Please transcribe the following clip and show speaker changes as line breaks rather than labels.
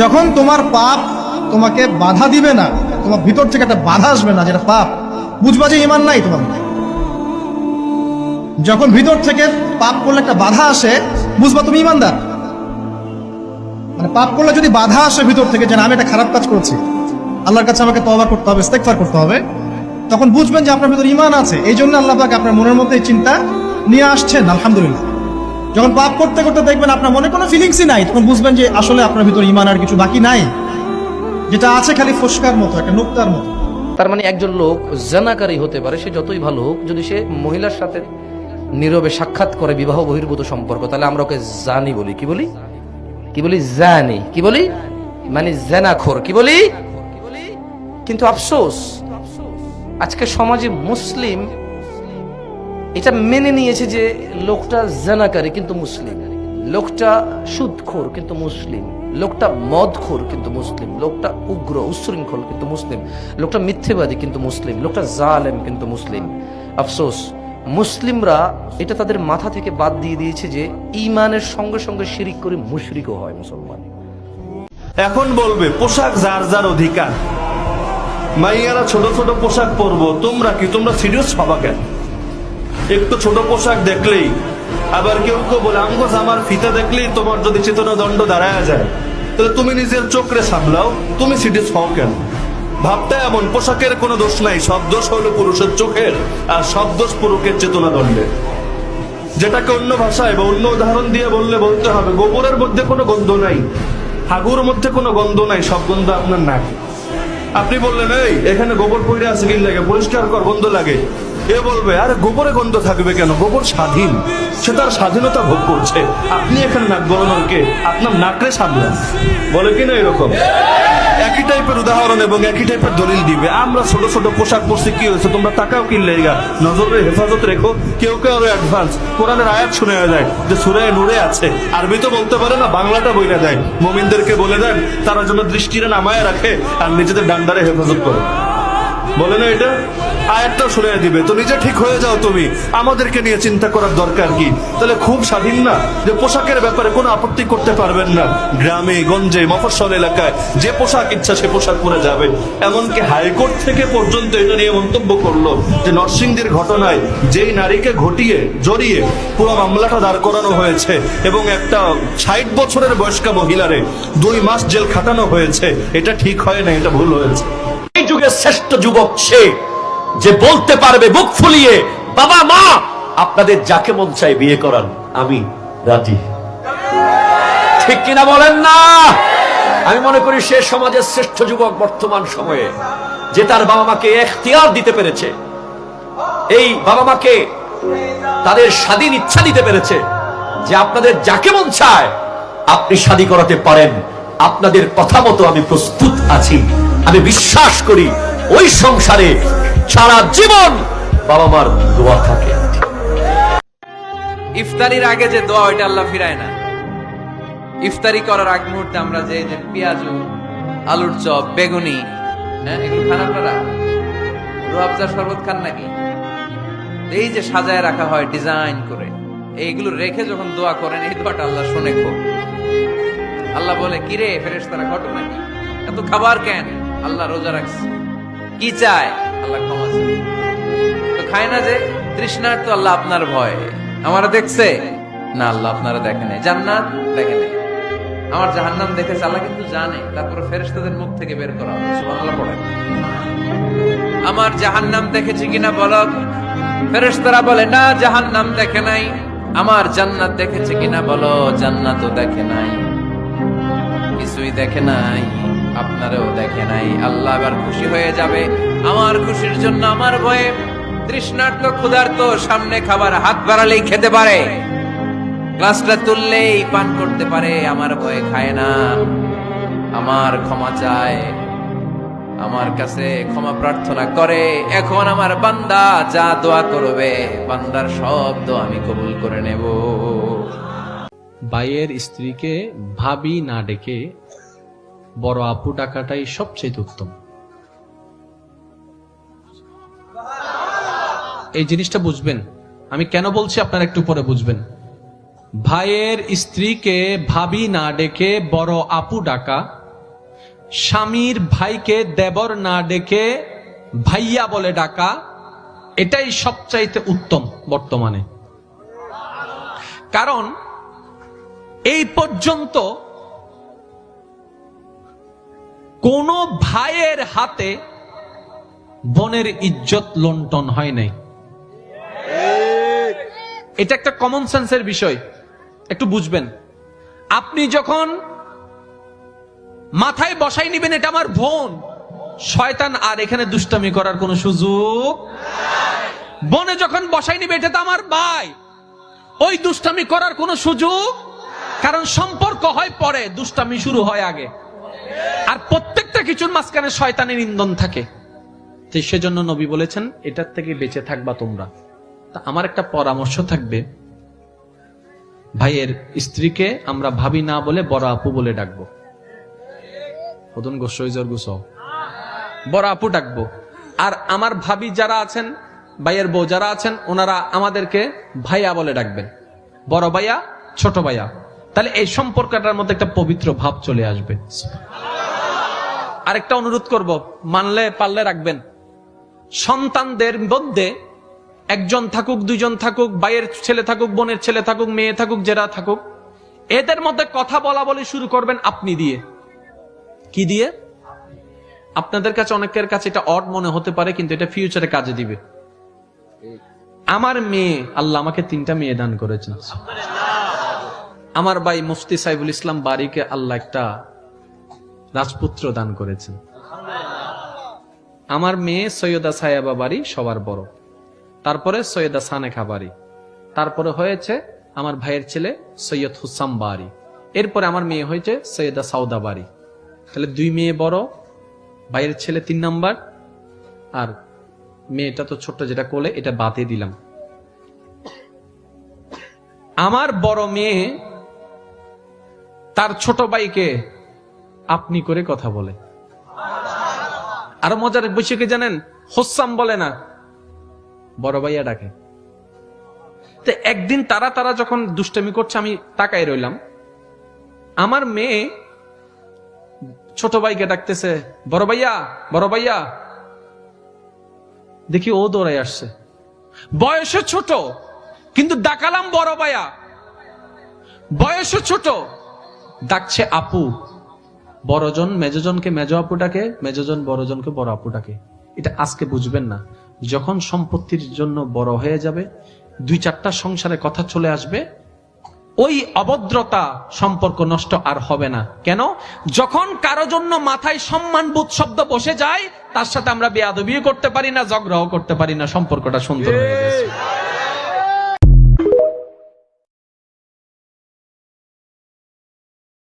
যখন তোমার পাপ তোমাকে বাধা দিবে না, তোমার ভিতর থেকে একটা বাধা আসবে না যেটা পাপ, বুঝবা যে ঈমান নাই তোমার। যখন ভিতর থেকে পাপ করলে একটা বাধা আসে, বুঝবা তুমি ঈমানদার। মানে পাপ করলে যদি বাধা আসে ভিতর থেকে যে না আমি একটা খারাপ কাজ করছি, আল্লাহর কাছে আমাকে তওবা করতে হবে, ইস্তেগফার করতে হবে, তখন বুঝবেন যে আপনার ভিতর ঈমান আছে। এই জন্য আল্লাহ পাক আপনার মনের মধ্যে এই চিন্তা নিয়ে আসছেন। আলহামদুলিল্লাহ। যখন পাপ করতে করতে দেখবেন আপনার মনে কোনো ফিলিংসই নাই, তখন বুঝবেন যে আসলে আপনার ভিতর ঈমান আর কিছু বাকি নাই, যেটা আছে খালি ফসকার মতো, একটা নুক্তার মতো।
তার মানে একজন লোক জানাকারী হতে পারে, সে যতই ভালো হোক, যদি সে মহিলার সাথে নীরবে সাক্ষাৎ করে বিবাহ বহির্ভূত সম্পর্ক, তাহলে আমরা ওকে জানি বলি। কি বলি? কি বলি? জানি। কি বলি? মানে জানাখোর। কি বলি? কিন্তু আফসোস, আজকে সমাজে মুসলিম এটা মেনে নিয়েছে যে লোকটা জানাকারী কিন্তু মুসলিম, লোকটা সুদখোর কিন্তু মুসলিম, লোকটা মদখোর কিন্তু মুসলিম, লোকটা উগ্র উচ্ছৃঙ্খল কিন্তু মুসলিম, লোকটা মিথ্যেবাদী কিন্তু মুসলিম, লোকটা জালেম কিন্তু মুসলিম। আফসোস, মুসলিমরা এটা তাদের মাথা থেকে বাদ দিয়ে দিয়েছে যে ঈমানের সঙ্গে সঙ্গে শিরিক করে মুশরিকও হয় মুসলমান।
এখন বলবে পোশাক যার যার অধিকার, মাইয়ারা ছোট ছোট পোশাক পরবো, তোমরা কি তোমরা সিরিয়াস হবা কেন? একটু ছোট পোশাক দেখলেই, আবার কেউ কেউ বলে আমগো জামার ফিতা দেখলেই তোমার যদি চেতনা দণ্ড দাঁড়ায় যায়, তাহলে তুমি নিজের চোখরে সামলাও, তুমি সিরিয়াস হও কেন? ভাবটা এমন, পোশাকের কোনো দোষ নাই, সব দোষ হলো পুরুষের চোখের, আর সব দোষ পুরুষের চেতনা দণ্ডের। যেটাকে অন্য ভাষায় বা অন্য উদাহরণ দিয়ে বলতে হবে, গোবরের মধ্যে কোনো গন্ধ নাই, হাগুর মধ্যে কোনো গন্ধ নাই, সব গন্ধ আপনার নাকে। আপনি বললেন এই এখানে গোবর পড়ে আছে, কি লাগে, পরিষ্কার কর, গন্ধ লাগে। এ বলবে আরে গোবরে গন্ধ থাকবে কেন, গোবর স্বাধীন, সে তার স্বাধীনতা ভোগ করছে, আপনি এখানে নাক গলানোর কে? আপনার নাকরে সামলান। বলে কিনা এরকম? একই টাইপের উদাহরণ এবং একই টাইপের দলিল দিবে। আমরা ছোট ছোট পোশাক পরছি, কি হয়েছে, তোমরা টাকাও কিনলে, নজরের হেফাজত রেখো। কেউ কেউ আরো অ্যাডভান্স কোরআনের আয়াত শুনে যায় যে সূরা নূরে আছে, আরবি তো বলতে পারে না, বাংলাটা বইলা দেয়, মুমিনদেরকে বলে দেন তারা যেন দৃষ্টিরে নামায় রাখে আর নিজেদের ডান্ডারে হেফাজত করে। বলে না এটা? আয়াতটাও শুনে দিবে। তো নিজে ঠিক হয়ে যাও তুমি, আমাদেরকে নিয়ে চিন্তা করার দরকার কি? তাহলে খুব স্বাধীন না যে পোশাকের ব্যাপারে কোনো আপত্তি করতে পারবেন না, গ্রামে গঞ্জে মফস্বল এলাকায় যে পোশাক ইচ্ছা সে পোশাক পরে যাবে। এমনকি হাইকোর্ট থেকে পর্যন্ত এটা নিয়ে মন্তব্য করলো যে নরসিংদীর ঘটনায় যেই নারীকে জড়িয়ে পুরো মামলাটা দাঁড় করানো হয়েছে এবং একটা 60 বছরের বয়স্কা মহিলারে 2 মাস জেল খাটানো হয়েছে, এটা ঠিক হয় না, এটা ভুল হয়েছে।
এই যুগের শ্রেষ্ঠ যুবক সে যে বলতে পারবে মুখ ফুলিয়ে, বাবা মা আপনাদের যাকে মন চাই বিয়ে করান, আমি রাজি। ঠিক কিনা বলেন না? আমি মনে করি সে সমাজের শ্রেষ্ঠ যুবক বর্তমান সময়ে, যে তার বাবা মাকে এখতিয়ার দিতে পেরেছে, এই বাবা মাকে তাদের স্বাধীন ইচ্ছা দিতে পেরেছে যে আপনাদের যাকে মন চায় আপনি শাদী করাতে পারেন, আপনাদের কথা মতো আমি প্রস্তুত আছি। আমি বিশ্বাস করি ওই সংসারে সারা জীবন বাবা মার দোয়া থাকে।
ইফতারির আগে যে দোয়া, ওইটা আল্লাহ ফিরায় না। ইফতারি করার আগ মুহূর্তে আমরা যে পেঁয়াজু, আলুর চপ, বেগুনি, এগুলো খান আপনারা? রুয়াবজার শরবত খান নাকি? এই যে সাজায় রাখা হয় ডিজাইন করে, এইগুলো রেখে যখন দোয়া করেন, এই দোয়াটা আল্লাহ শুনে খুব। আল্লাহ বলে কিরে ফেরেশতারা ঘটনা কি, এত খাবার কেন? আল্লাহ রোজা রাখছে, কি চায়? আল্লাহ ক্ষমা চায়। তো খায় না যে তৃষ্ণার, তো আল্লাহ আপনার ভয়, আমারা দেখছে না, আল্লাহ আপনারা দেখে নাই, জান্নাত দেখে নাই, আমার জাহান্নাম দেখেছে আল্লাহ কিন্তু জানে, তারপরে ফেরেশতাদের মুখ থেকে বের করা হবে। সুবহানাল্লাহ পড়েন। আমার জাহান্নাম দেখেছি কিনা বলো? ফেরেশতারা বলে না, জাহান্নাম দেখে নাই। আমার জান্নাত দেখেছে কিনা বলো? জান্নাতও দেখে নাই, কিছুই দেখে নাই, আপনারও দেখে নাই। আল্লাহ এবার খুশি হয়ে যাবে। আমার খুশির জন্য আমার ভয়ে তৃষ্ণার্ত ক্ষুধার্ত সামনে খাবার হাত বাড়ালেই খেতে পারে, গ্লাসটা তুললেই পান করতে পারে, আমার ভয়ে খায় না, আমার ক্ষমা চায়, আমার কাছে ক্ষমা প্রার্থনা করে। এখন আমার বান্দা যা দোয়া করবে, বান্দার সব দোয়া আমি কবুল করে নেব।
ভাইয়ের স্ত্রীকে ভাবি না ডেকে বড় আপু ডাকাটাই সবচেয়ে উত্তম। এই জিনিসটা বুঝবেন, আমি কেন বলছি আপনারা একটু পরে বুঝবেন। ভাইয়ের স্ত্রীকে ভাবি না ডেকে বড় আপু ডাকা স্বামীর ভাইকে দেবর না ডেকে ভাইয়া বলে ডাকা, এটাই সবচাইতে উত্তম বর্তমানে। কারণ এই পর্যন্ত কোন ভাইয়ের হাতে বোনের ইজ্জত লুণ্ঠন হয় নাই। এটা একটা কমন সেন্সের বিষয়, একটু বুঝবেন। আপনি যখন মাথায় বসাই নিবেন এটা আমার বোন, শয়তান আর এখানে দুষ্টামি করার কোনো সুযোগ। বোনে যখন বসাই নিবে এটা তো আমার ভাই, ওই দুষ্টামি করার কোনো সুযোগ, কারণ সম্পর্ক হয় পরে, দুষ্টামি শুরু হয় আগে। আর প্রত্যেকটা কিছুর মাঝখানে শয়তানের ইন্ধন থাকে। তো সেজন্য নবী বলেছেন এটার থেকে বেঁচে থাকবা তোমরা। তা আমার একটা পরামর্শ থাকবে, ভাইয়ের স্ত্রীকে আমরা ভাবি না বলে বড় আপু বলে ডাকবো। বড় আপু ডাকবো। আর আমার ভাবি যারা আছেন, ভাইয়ের বউ যারা আছেন, ওনারা আমাদেরকে ভাইয়া বলে ডাকবেন, বড় ভাইয়া, ছোট ভাইয়া। তাহলে এই সম্পর্কটার মধ্যে একটা পবিত্র ভাব চলে আসবে। আরেকটা অনুরোধ করব, মানলে পারলে রাখবেন, সন্তানদের মধ্যে একজন থাকুক, দুইজন থাকুক, ভাইয়ের ছেলে থাকুক, বোনের ছেলে থাকুক, মেয়ে থাকুক, যারা থাকুক, এদের মধ্যে কথা বলা বলে শুরু করবেন আপনি দিয়ে। কি দিয়ে? আপনাদের কাছে অনেকের কাছে এটা অড মনে হতে পারে, কিন্তু এটা ফিউচারে কাজে দিবে। আমার মেয়ে, আল্লাহ আমাকে 3টা মেয়ে দান করেছেন। আমার ভাই মুফতি সাইফুল ইসলাম বারীকে আল্লাহ একটা রাজপুত্র দান করেছেন। আমার মেয়ে সৈয়দা সায়াবা বাড়ি সবার বড়, তারপরে সৈয়দা সানেখা বাড়ি, তারপরে হয়েছে আমার ভাইয়ের ছেলে সৈয়দ হুসাম বাড়ি, এরপরে আমার মেয়ে হয়েছে সৈয়দা সাউদা বাড়ি। তাহলে 2 মেয়ে বড়, ভাইয়ের ছেলে 3 নাম্বার, আর মেয়েটা তো ছোট্ট যেটা কোলে, এটা বাদে দিলাম। আমার বড় মেয়ে তার ছোট ভাইকে আপনি করে কথা বলে। আরো মজার বিষয় কি জানেন? হোসাম বলে না, বড় ভাইয়া ডাকে। তো একদিন তারা যখন দুষ্টামি করছে, আমি তাকাই রইলাম, আমার মেয়ে ছোট ভাইকে ডাকতেছে, বড় ভাইয়া, বড় ভাইয়া। দেখি ও দৌড়াই আসছে, বয়সে ছোট কিন্তু ডাকালাম বড় ভাইয়া, বয়সে ছোট ডাকছে আপু। বড়জন মেজজনকে মেজ আপু ডাকে, মেজজন বড়জনকে বড় আপু ডাকে। এটা আজকে বুঝবেন না, যখন সম্পত্তির জন্য বড় হয়ে যাবে, 2-4টা সংসারে কথা চলে আসবে, ওই অভদ্রতা সম্পর্ক নষ্ট আর হবে না। কেন? যখন কারো জন্য মাথায় সম্মানবোধ শব্দ বসে যায়, তার সাথে আমরা বেয়াদবিও করতে পারি না, ঝগড়াও করতে পারি না, সম্পর্কটা সুন্দর হয়ে গেছে।